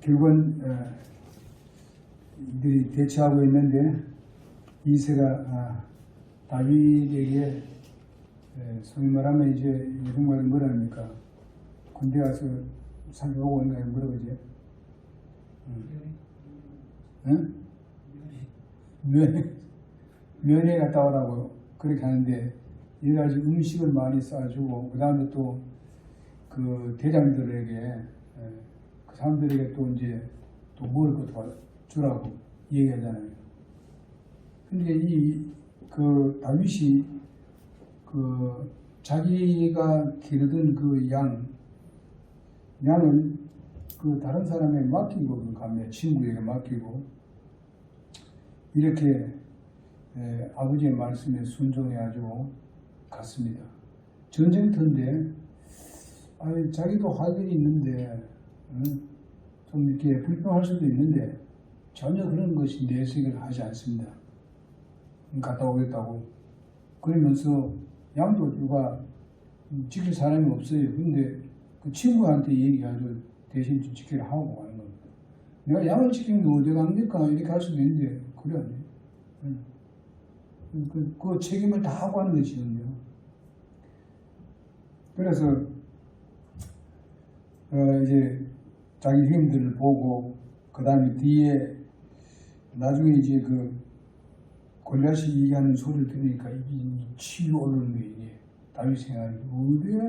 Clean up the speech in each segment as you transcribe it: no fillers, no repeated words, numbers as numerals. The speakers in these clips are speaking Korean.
결국은 이들이 대처하고 있는데 이새가 다윗에게 소위 말하면 이제 요즘말로 뭐라 합니까? 군대 가서 살펴보고 오는 거 뭐라 그러지? 응? 면회 갔다 오라고 그렇게 하는데 여러 가지 음식을 많이 싸주고 그 다음에 또 그 대장들에게 그 사람들에게 또 이제 또 먹을 것도 주라고 얘기하잖아요. 근데 그 다윗이 그 자기가 기르던 그 양을 그 다른 사람에 맡기고 가면 친구에게 맡기고 이렇게 아버지의 말씀에 순종해가지고 갔습니다. 전쟁터인데 자기도 할 일이 있는데 좀 이렇게 불평할 수도 있는데 전혀 그런 것이 내색을 하지 않습니다. 갔다 오겠다고 그러면서 양도 누가 지킬 사람이 없어요. 근데 그 친구한테 얘기하죠. 대신 좀 지키라 하고 하는 겁니다. 내가 양을 지키는 게 어디 갑니까? 이렇게 할 수도 있는데 그래 안 돼. 그 책임을 다 하고 하는 것이거든요. 그래서 이제 자기 힘들을 보고 그 다음에 뒤에 나중에 이제 그 골리앗이 얘기하는 소리를 들으니까 이게 치유 오르는 거예요. 이게 다윗 생각이 어디에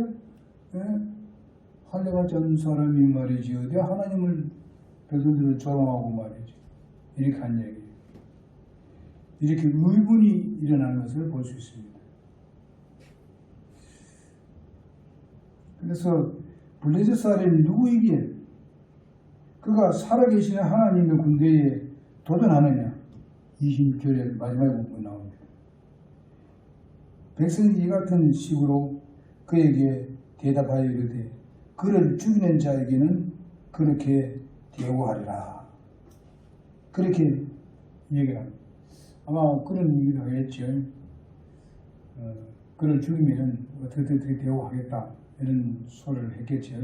할례받지 않는 사람이 말이지 어디에 하나님을 백성들을 조롱하고 말이지 이렇게 한 얘기예요. 이렇게 의문이 일어나는 것을 볼 수 있습니다. 그래서 블레셋 사람이 누구에게 그가 살아계시는 하나님의 군대에 도전하느냐 20절에 마지막에 부분 나옵니다. 백성이 이 같은 식으로 그에게 대답하여 이르되 그를 죽이는 자에게는 그렇게 대우하리라. 그렇게 얘기를 합니다. 아마 그런 얘기를 하겠죠. 그를 죽이면 어떻게 대우하겠다 이런 소리를 했겠죠.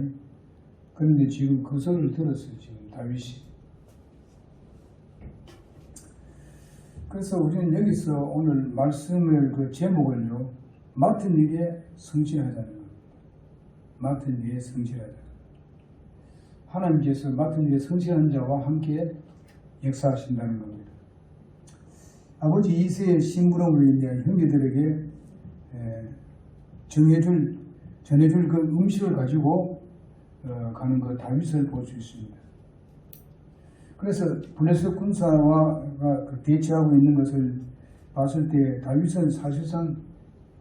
그런데 지금 그 소리를 들었어요. 지금 다윗이. 그래서 우리는 여기서 오늘 말씀을 그 제목을요 맡은 일에 성실하자는 겁니다. 맡은 일에 성실하자. 하나님께서 맡은 일에 성실한 자와 함께 역사하신다는 겁니다. 아버지 이새의 심부름으로 인해 형제들에게 전해줄 그 음식을 가지고 가는 그 다윗을 볼 수 있습니다. 그래서 블레셋 군사와 대치하고 있는 것을 봤을 때 다윗은 사실상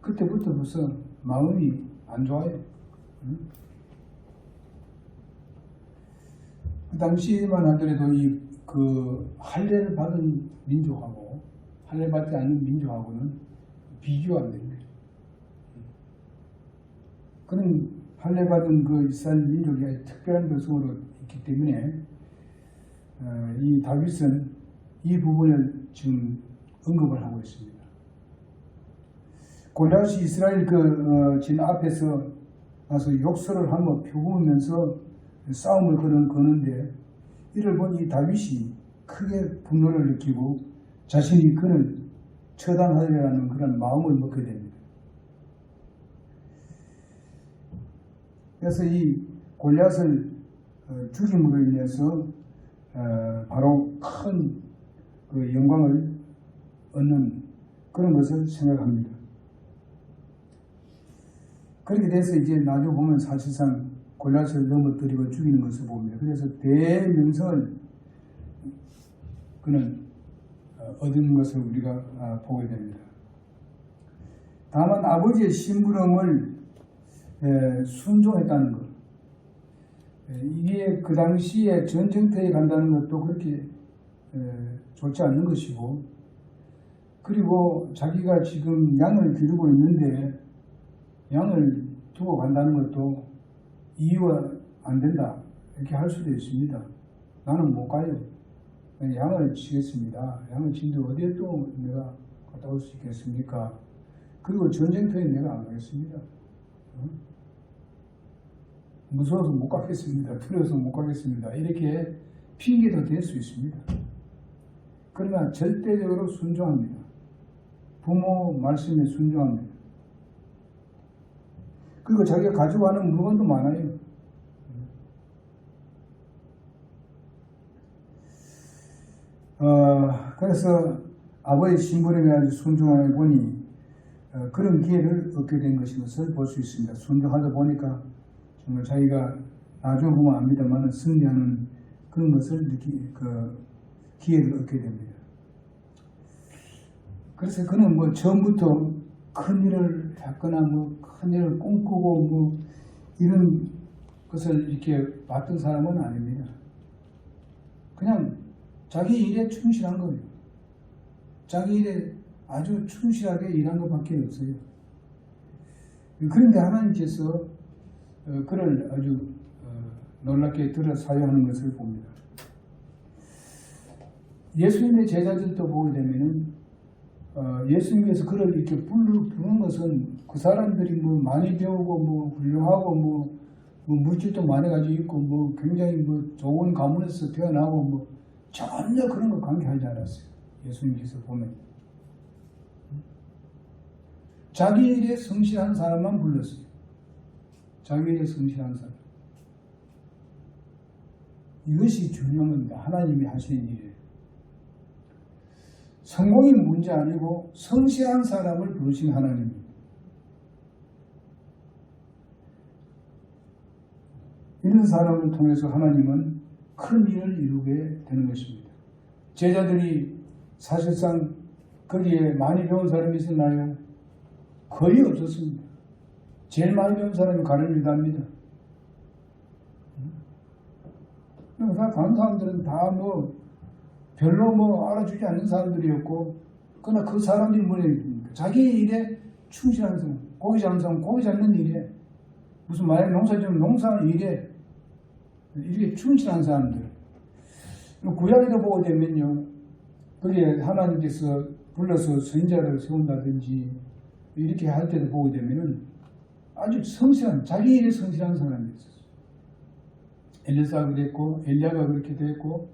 그때부터 벌써 마음이 안 좋아요. 그 당시만 하더라도 그 할례를 받은 민족하고 할례 받지 않는 민족하고는 비교가 안 됩니다. 그런 할례 받은 그 이스라엘 민족이 아주 특별한 백성으로 있기 때문에 이 다윗은 이 부분을 지금 언급을 하고 있습니다. 골리앗이 이스라엘 진 앞에서 나서 욕설을 한번 펴부으면서 싸움을 거는데 이를 본 이 다윗이 크게 분노를 느끼고 자신이 그를 처단하리라는 그런 마음을 먹게 됩니다. 그래서 이 골리앗을 죽임으로 인해서 바로 큰 그 영광을 얻는 그런 것을 생각합니다. 그렇게 돼서 이제 나중에 보면 사실상 골리앗을 넘어뜨리고 죽이는 것을 봅니다. 그래서 대명성을 그는 얻은 것을 우리가 보게 됩니다. 다만 아버지의 심부름을 순종했다는 것. 이게 그 당시에 전쟁터에 간다는 것도 그렇게 좋지 않는 것이고, 그리고 자기가 지금 양을 기르고 있는데 양을 두고 간다는 것도 이유가 안 된다 이렇게 할 수도 있습니다. 나는 못 가요. 양을 치겠습니다. 양을 치는데 어디에 또 내가 갔다 올 수 있겠습니까? 그리고 전쟁터에 내가 안 가겠습니다. 무서워서 못 가겠습니다. 두려워서 못 가겠습니다. 이렇게 핑계도 될 수 있습니다. 그러나 절대적으로 순종합니다. 부모 말씀에 순종합니다. 그리고 자기가 가지고 가는 물건도 많아요. 그래서 아버지 심부름에 아주 순종하다 보니 그런 기회를 얻게 된 것을 볼 수 있습니다. 순종하다 보니까 정말 자기가 나중에 보면 압니다만 승리하는 그런 것을 기회를 얻게 됩니다. 그래서 그는 뭐 처음부터 큰 일을 했거나 뭐 큰 일을 꿈꾸고 뭐 이런 것을 이렇게 봤던 사람은 아닙니다. 그냥 자기 일에 충실한 거예요. 자기 일에 아주 충실하게 일한 것밖에 없어요. 그런데 하나님께서 그를 아주 놀랍게 들어 사용하는 것을 봅니다. 예수님의 제자들도 보게 되면은 예수님께서 그를 이렇게 부르는 것은 그 사람들이 뭐 많이 배우고 뭐 훌륭하고 뭐 물질도 많이 가지고 있고 뭐 굉장히 뭐 좋은 가문에서 태어나고 뭐 전혀 그런 거 관계하지 않았어요. 예수님께서 보면 자기 일에 성실한 사람만 불렀어요. 자기 일에 성실한 사람. 이것이 중요한 겁니다. 하나님이 하시는 일이에요. 성공이 문제 아니고 성실한 사람을 부르신 하나님입니다. 이런 사람을 통해서 하나님은 큰 일을 이루게 되는 것입니다. 제자들이 사실상 거기에 많이 배운 사람이 있었나요? 거의 없었습니다. 제일 많이 배운 사람이 가룟 유다입니다. 다른 사람들은 다 뭐 별로 뭐 알아주지 않는 사람들이었고, 그러나 그 사람들이 뭐냐면 자기 일에 충실한 사람, 고기 잡는 사람, 고기 잡는 일에, 무슨 만약 농사 지으면 농사 일에 이렇게 충실한 사람들. 구약에도 보게 되면요, 거기에 하나님께서 불러서 선지자를 세운다든지 이렇게 할 때도 보게 되면은 아주 성실한, 자기 일에 성실한 사람이 있었어요. 엘리사가 그랬고, 엘리야가 그렇게 됐고,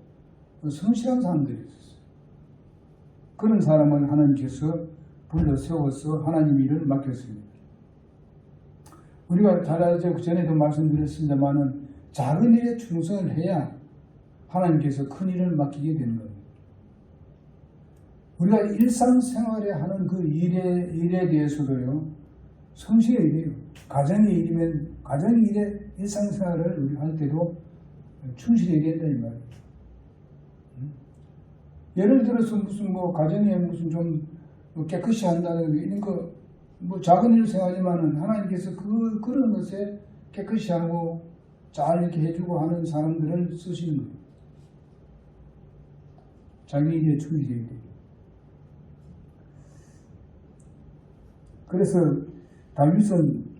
성실한 사람들이 있었어요. 그런 사람은 하나님께서 불러 세워서 하나님 일을 맡겼습니다. 우리가 잘 알죠. 전에도 말씀드렸습니다만은 작은 일에 충성을 해야 하나님께서 큰 일을 맡기게 되는 겁니다. 우리가 일상생활에 하는 그 일에 대해서도요, 성실해야 돼요. 가정의 일이면 가정의 일에 일상생활을 우리 할 때도 충실해야 된다 이 말이에요. 예를 들어서 무슨 뭐 가정에 무슨 좀 깨끗이 한다는 이런 거 뭐 작은 일 생각하지만은 하나님께서 그런 것에 깨끗이 하고 잘 이렇게 해주고 하는 사람들을 쓰시는 거예요. 자기 일에 충실해야 돼요. 그래서 다윗은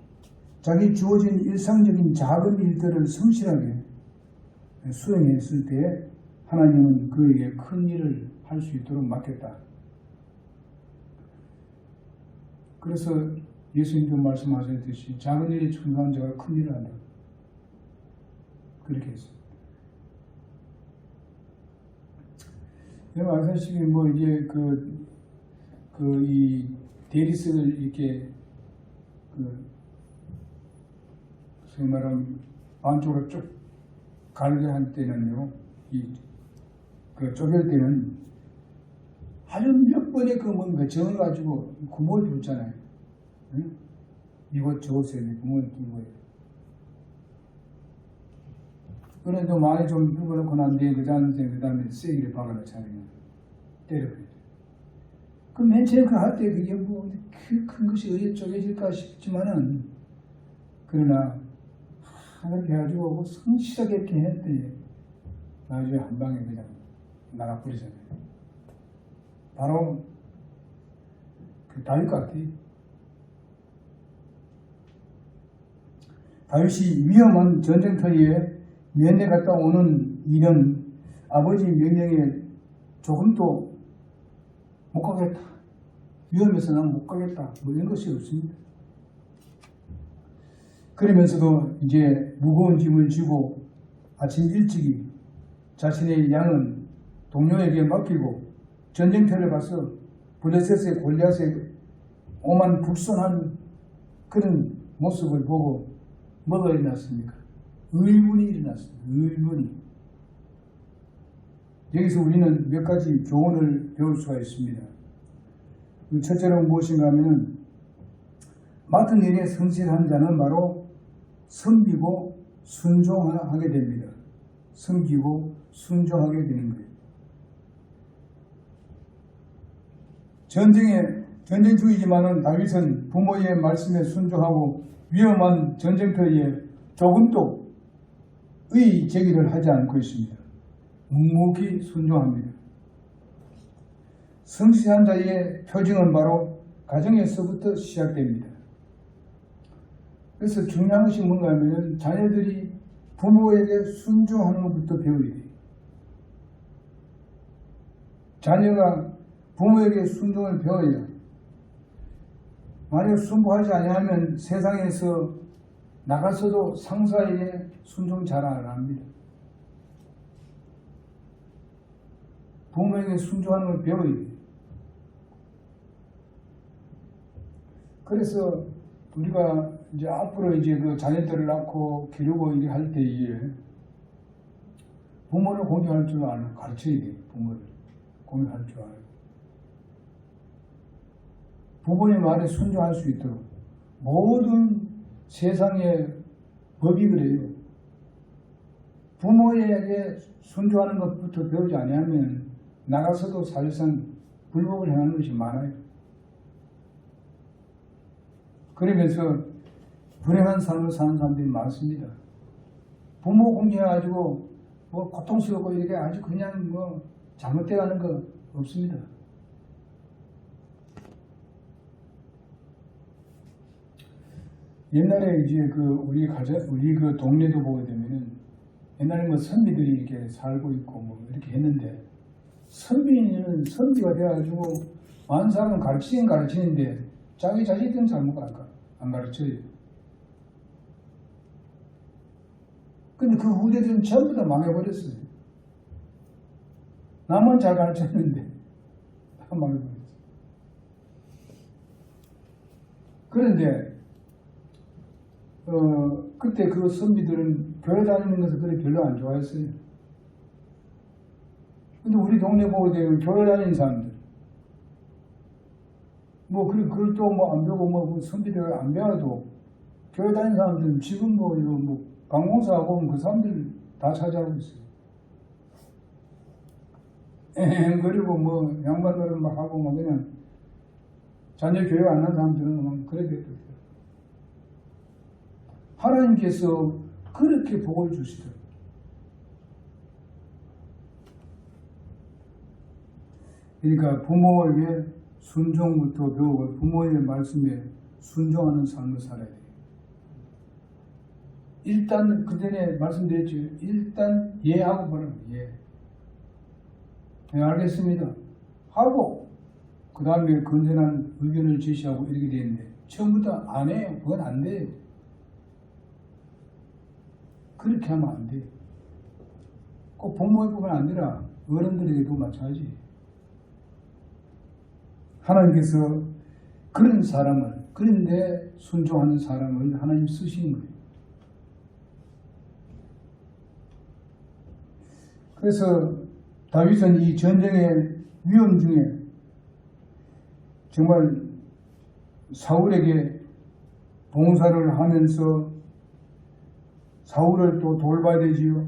자기 주어진 일상적인 작은 일들을 성실하게 수행했을 때 하나님은 그에게 큰 일을 할 수 있도록 맡겼다. 그래서 예수님도 말씀하셨듯이 작은 일에 충성한 자가 큰 일을 한다. 그렇게 했습니다. 여러분 아시다시피 뭐 이제 이 대리석을 이렇게 소위 말하면 반쪽으로 쭉 갈게 할 때는요, 쪼갤 때는 아주 몇 번의 뭔가 정을 가지고 구멍을 뚫잖아요. 응? 이곳 저곳에 구멍을 뚫고요. 그래도 많이 좀 뚫어놓고 난 뒤에 그 다음에 세기를 박아놓잖아요. 때려버려요. 그럼 맨 처음에 할 때 그게 뭐 큰 것이 어디에 쪼개질까 싶지만은, 그러나 그렇게 해가지고 성실하게 이렇게 했더니 나중에 한 방에 그냥 나가버리잖아요. 바로 그 다윗 같아요. 다윗이 위험한 전쟁터에 면회 갔다 오는 일은 아버지 명령에 조금도 못 가겠다, 위험해서 난 못 가겠다, 뭐 이런 것이 없습니다. 그러면서도 이제 무거운 짐을 지고 아침 일찍이 자신의 양은 동료에게 맡기고 전쟁터를 가서 블레셋의 골리앗의 오만 불손한 그런 모습을 보고 뭐가 일어났습니까? 의문이 일어났습니다. 의문이. 여기서 우리는 몇 가지 교훈을 배울 수가 있습니다. 첫째로 무엇인가 하면은 맡은 일에 성실한 자는 바로 섬기고 순종하게 됩니다. 섬기고 순종하게 되는 거예요. 전쟁 중이지만은 다윗은 부모의 말씀에 순종하고 위험한 전쟁터에 조금도 의 제기를 하지 않고 있습니다. 묵묵히 순종합니다. 성실한 자의 표징은 바로 가정에서부터 시작됩니다. 그래서 중요한 것이 뭔가 하면 자녀들이 부모에게 순종하는 것부터 배워야 돼요. 자녀가 부모에게 순종을 배워야 만약 순종하지 아니하면 세상에서 나가서도 상사에게 순종 잘 안 합니다. 부모에게 순종하는 걸 배워야 돼요. 그래서 우리가 이제 앞으로 이제 그 자녀들을 낳고 기르고 이렇게 할 때에 부모를 공경할 줄 알고 가르쳐야 돼요. 부모를 공경할 줄 알고. 부모의 말에 순종할 수 있도록 모든 세상의 법이 그래요. 부모에게 순종하는 것부터 배우지 아니하면 나가서도 사실상 불법을 행하는 것이 많아요. 그러면서 불행한 삶을 사는 사람들이 많습니다. 부모 공경해가지고 뭐 고통스럽고 이렇게 아주 그냥 뭐 잘못돼가는 거 없습니다. 옛날에 이제 우리 그 동네도 보게 되면은 옛날에 뭐 선비들이 이렇게 살고 있고 뭐 이렇게 했는데 선비는 선비가 돼가지고 많은 사람은 가르치긴 가르치는데 자기 자식들은 잘못 안 가르쳐요. 근데 그 후대들은 전부 다 망해버렸어요. 남은 잘 가르쳤는데 다 망해버렸어요. 그런데 그때 그 선비들은 교회 다니는 것을 그렇게 별로 안 좋아했어요. 근데 우리 동네 보게 되면 교회 다니는 사람들 뭐 그걸 또 뭐 안 배우고 뭐 선비들 안 배워도 교회 다니는 사람들은 지금 뭐 이거 뭐 관공서하고 그 사람들 다 차지하고 있어요. 그리고 뭐 양반들은 막 하고 막 그냥 자녀 교회 안 한 사람들은 막 그렇게 했어요. 하나님께서 그렇게 복을 주시더라고요. 그러니까 부모에게 순종부터 배우고 부모의 말씀에 순종하는 삶을 살아야 돼요. 일단 그 전에 말씀드렸죠. 일단 예하고 말하는 거예요. 네, 알겠습니다. 하고 그 다음에 건전한 의견을 제시하고 이렇게 되는데 처음부터 안 해요. 그건 안 돼요. 그렇게 하면 안 돼요. 꼭 부모에게뿐만 아니라 어른들에게도 마찬가지예요. 하나님께서 그런 사람을, 그런데 순종하는 사람을 하나님 쓰시는 거예요. 그래서 다윗은 이 전쟁의 위험 중에 정말 사울에게 봉사를 하면서 사울을 또 돌봐야 되지요.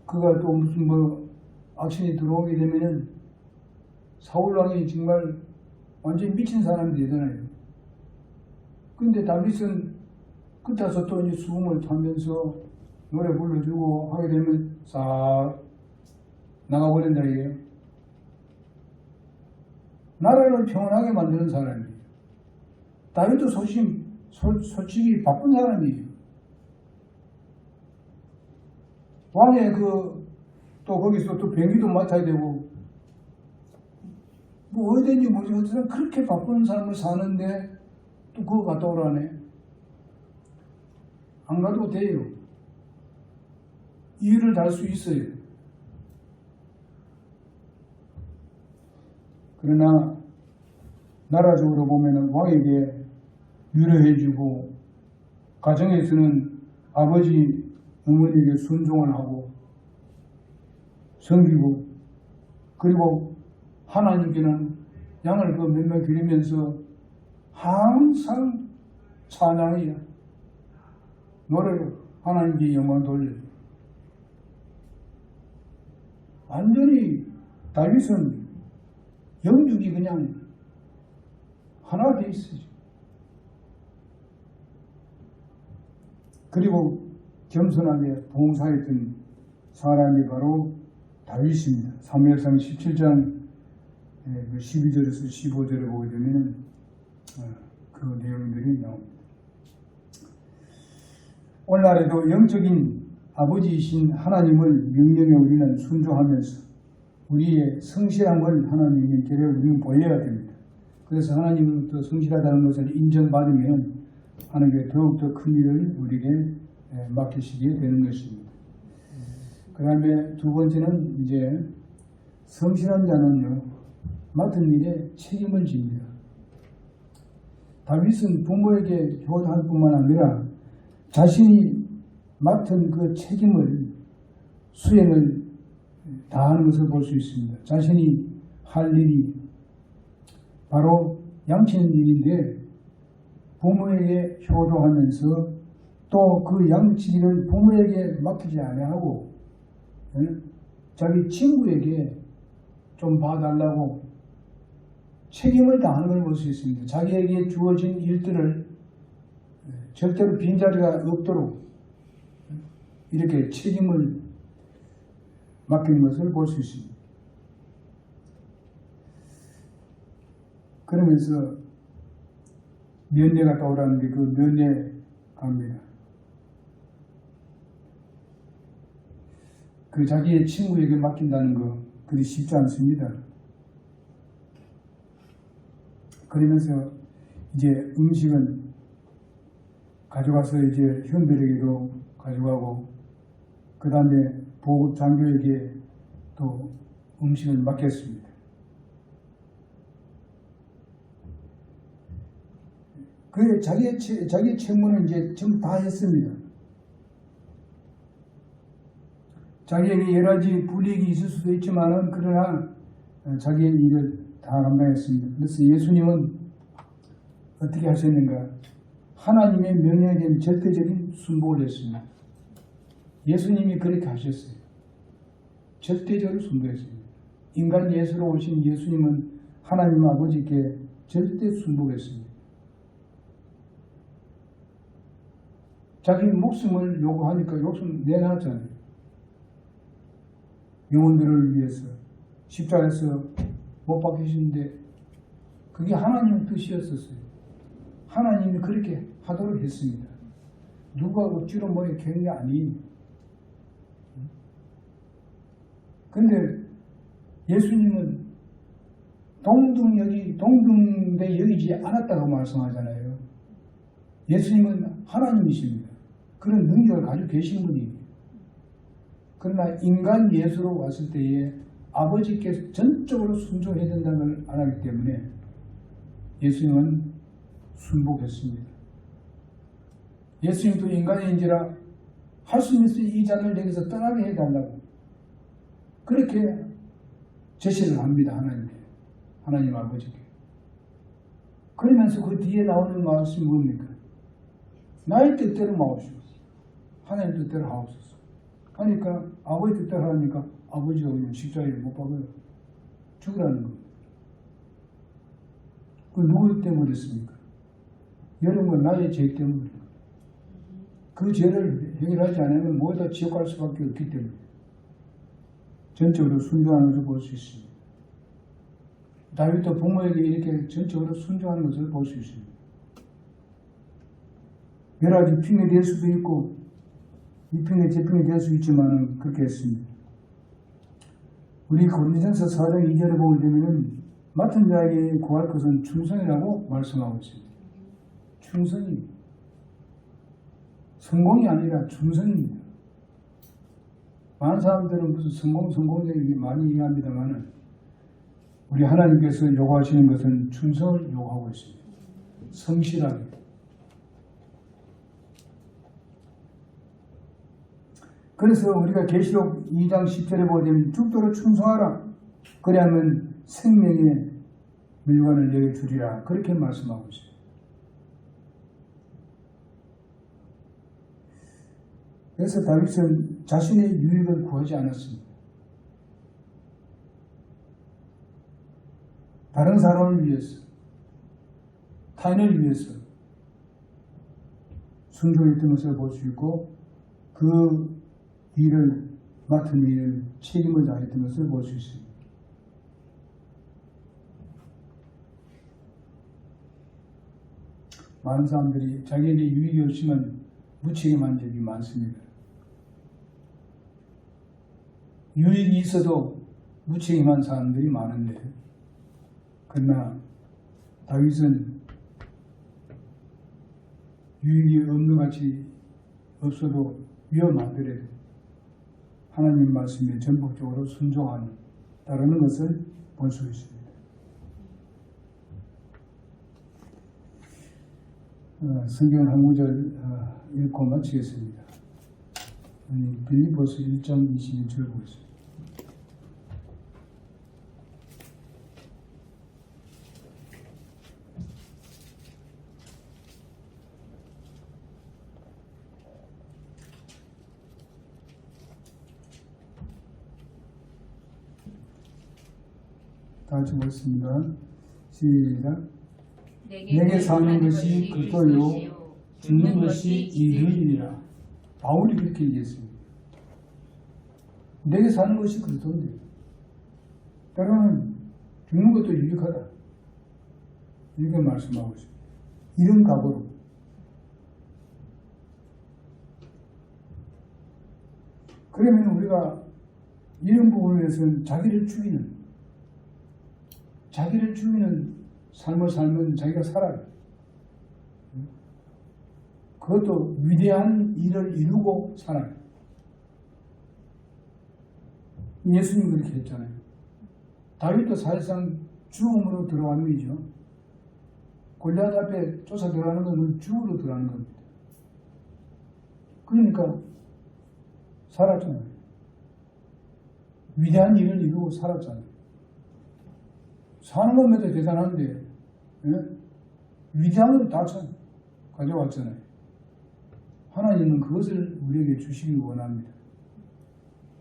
그가 또 무슨 뭐 악신이 들어오게 되면은 사울왕이 정말 완전히 미친 사람이 되잖아요. 근데 다윗은 끝에서 또 이제 수금을 타면서 노래 불러주고 하게 되면 싹 나가버린다 이게요. 나라를 평온하게 만드는 사람이에요. 다윗도 솔직히 바쁜 사람이에요. 왕의 또 거기서 또 병기도 맡아야 되고, 뭐 어디든지 뭐지, 어쨌든 그렇게 바쁜 삶을 사는데 또 그거 갔다 오라네. 안 가도 돼요. 이유를 달 수 있어요. 그러나 나라적으로 보면 왕에게 유려해주고 가정에서는 아버지 어머니에게 순종을 하고 섬기고 그리고 하나님께는 양을 그 몇 명 기르면서 항상 찬양이야. 노래로 하나님께 영광 돌려. 완전히 다윗은 영육이 그냥 하나 돼 있어요. 그리고 겸손하게 봉사했던 사람이 바로 다윗입니다. 사무엘상 17장 12절에서 15절에 보게 되면 그 내용들이 나옵니다. 오늘날에도 영적인 아버지이신 하나님을 명령에 우리는 순종하면서 우리의 성실함을 하나님께 우리는 보여야 됩니다. 그래서 하나님으로부터 성실하다는 것을 인정받으면 하나님께 더욱더 큰 일을 우리에게 맡기시게 되는 것입니다. 그 다음에 두 번째는 이제 성실한 자는요, 맡은 일에 책임을 집니다. 다윗은 부모에게 효도할 뿐만 아니라 자신이 맡은 그 책임을 수행을 다하는 것을 볼 수 있습니다. 자신이 할 일이 바로 양치는 일인데 부모에게 효도하면서 또 그 양치기를 부모에게 맡기지 아니하고 자기 친구에게 좀 봐달라고 책임을 다하는 걸 볼 수 있습니다. 자기에게 주어진 일들을 절대로 빈자리가 없도록 이렇게 책임을 맡기는 것을 볼 수 있습니다. 그러면서 면례가 떠오르는데 그 면례 갑니다. 그 자기의 친구에게 맡긴다는 거 그리 쉽지 않습니다. 그러면서 이제 음식은 가져가서 이제 형들에게도 가져가고 그 다음에 보급 장교에게 또 음식을 맡겼습니다. 그 자기의 책무는 이제 전부 다 했습니다. 자기에게 여러 가지 불이익이 있을 수도 있지만은 그러나 자기의 일을 다 감당했습니다. 그래서 예수님은 어떻게 하셨는가? 하나님의 명령에 대한 절대적인 순복을 했습니다. 예수님이 그렇게 하셨어요. 절대적으로 순복했습니다. 인간 예수로 오신 예수님은 하나님 아버지께 절대 순복했습니다. 자기 목숨을 요구하니까 목숨 내놨잖아요. 영혼들을 위해서 십자가에서 못 박히시는데 그게 하나님의 뜻이었었어요. 하나님이 그렇게 하도록 했습니다. 누가 억지로 뭐에 캔 게 아니. 근데 예수님은 동등대 여기지 않았다고 말씀하잖아요. 예수님은 하나님이십니다. 그런 능력을 가지고 계신 분이에요. 그러나 인간 예수로 왔을 때에 아버지께서 전적으로 순종해야 된다는 걸 안 하기 때문에 예수님은 순복했습니다. 예수님도 인간인지라 할 수 있는 이 잔을 내게서 떠나게 해달라고 그렇게 제시를 합니다. 하나님 아버지께. 그러면서 그 뒤에 나오는 말씀이 뭡니까? 나의 뜻대로 마옵시고 하나님 뜻대로 하옵소서. 하니까 아버지 뜻대로 하니까 아버지가 그냥 십자가에 못 박아요. 죽으라는 겁니다. 그 누구 때문에 그랬습니까? 여러분 나의 죄 때문에. 그 죄를 해결하지 않으면 모두 다 지옥 갈 수밖에 없기 때문에 전적으로 순종하는 것을 볼 수 있습니다. 다윗도 부모에게 이렇게 전적으로 순종하는 것을 볼 수 있습니다. 여러 가지 핑계 될 수도 있고 이 핑계 저 핑계 될 수 있지만 그렇게 했습니다. 우리 고린도전서 4장 2절에 보게 되면 맡은 자에게 구할 것은 충성이라고 말씀하고 있습니다. 충성입니다. 성공이 아니라 충성입니다. 많은 사람들은 무슨 성공적인 게 많이 얘기합니다만 우리 하나님께서 요구하시는 것은 충성을 요구하고 있습니다. 성실하게. 그래서 우리가 계시록 2장 10절에 보게 되면 죽도록 충성하라. 그래야만 생명의 물건을 내게 주리라. 그렇게 말씀하고 있어요. 그래서 다윗은 자신의 유익을 구하지 않았습니다. 다른 사람을 위해서, 타인을 위해서 순종했던 것을 볼 수 있고 그 일을 맡은 일을 책임을 다했던 것을 볼 수 있습니다. 많은 사람들이 자기에게 유익이 없지만 무책임한 적이 많습니다. 유익이 있어도 무책임한 사람들이 많은데, 그러나 다윗은 유익이 없는 같이 없어도 위험하더라도 하나님 말씀에 전폭적으로 순종하는, 따르는 것을 볼 수 있습니다. 성경 한 구절 읽고 마치겠습니다. 빌립보서 1장 21절 보겠습니다. 다 같이 보겠습니다. 시작. 내게 사는 것이 그리스도요 죽는 것이 이르리라. 바울이 그렇게 얘기했습니다. 내게 사는 것이 그리스도인데 때로는 죽는 것도 유익하다. 이렇게 말씀하고 있습니다. 이런 각오로. 그러면 우리가 이런 부분에 대해서는 자기를 죽이는 삶을 살면 자기가 살아요. 그것도 위대한 일을 이루고 살아요. 예수님 그렇게 했잖아요. 다윗도 사실상 죽음으로 들어가는 거죠. 골리앗 앞에 쫓아 들어가는 건 죽으로 들어가는 겁니다. 그러니까 살았잖아요. 위대한 일을 이루고 살았잖아요. 사는 것마다 대단한데, 위대한 걸 다 가져왔잖아요. 하나님은 그것을 우리에게 주시기 원합니다.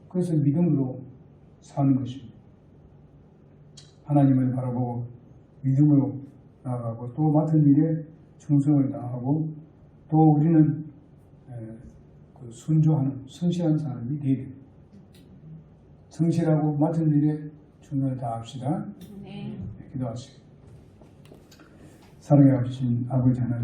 그래서 믿음으로 사는 것입니다. 하나님을 바라보고 믿음으로 나아가고 또 맡은 일에 충성을 다하고 또 우리는 순종하는 성실한 사람이 되어야 됩니다. 성실하고 맡은 일에 충성을 다합시다. 네. 기도하시고. 사랑해 주신 아버지 하나님,